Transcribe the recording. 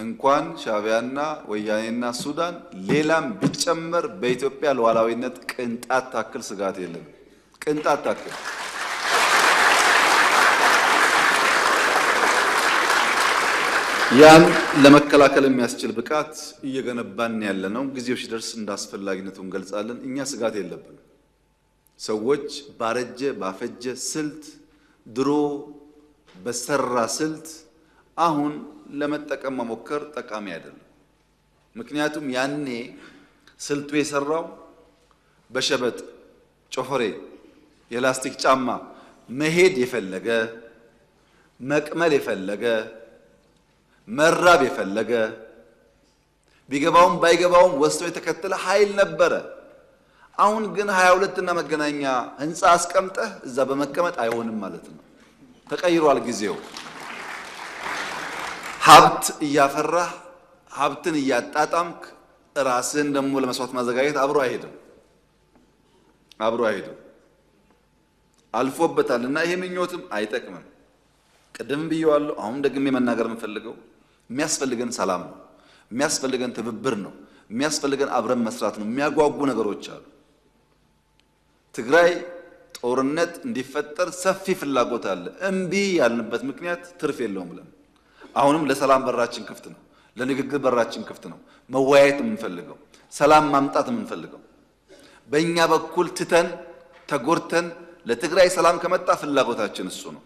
እንኳን ሻዕቢያና ወያኔና ሱዳን ሌላም ቢጨመር በኢትዮጵያ ሉዓላዊነት ቅንጣት ታክል ስጋት የለም። ቅንጣት ታክል ያን ለመከላከል የሚያስችል ብቃት እየገነባን ያለነው ጊዜው ሲደርስ እንዳስፈላጊነቱ እንገልጻለን። እኛ ስጋት የለብንም። ሰዎች ባረጀ ባፈጀ ስልት ድሮ በሰራ ስልት አሁን ለመጠቀም መሞከር ጠቃሚ አይደለም። ምክንያቱም ያኔ ስልቱ የሰራው በሸበጥ ጮፈሬ የላስቲክ ጫማ መሄድ የፈለገ መቅመል የፈለገ መራብ የፈለገ ቢገባውም ባይገባውም ወስቶ የተከተለ ኃይል ነበረ። አሁን ግን 22 እና መገናኛ ህንጻ አስቀምጠህ እዛ በመቀመጥ አይሆንም ማለት ነው። ተቀይሯል ጊዜው። ሀብት እያፈራህ ሀብትን እያጣጣምክ ራስህን ደግሞ ለመስዋዕት ማዘጋጀት አብሮ አይሄድም። አልፎበታልና ይሄ ምኞትም አይጠቅምም። ቀደም ብየዋለሁ፣ አሁን ደግሜ መናገር የምፈልገው የሚያስፈልገን ሰላም ነው፣ የሚያስፈልገን ትብብር ነው፣ የሚያስፈልገን አብረን መስራት ነው። የሚያጓጉ ነገሮች አሉ። ትግራይ ጦርነት እንዲፈጠር ሰፊ ፍላጎት አለ። እምቢ ያልንበት ምክንያት ትርፍ የለውም ብለን አሁንም ለሰላም በራችን ክፍት ነው፣ ለንግግር በራችን ክፍት ነው። መወያየት የምንፈልገው ሰላም ማምጣት የምንፈልገው በእኛ በኩል ትተን ተጎርተን ለትግራይ ሰላም ከመጣ ፍላጎታችን እሱ ነው።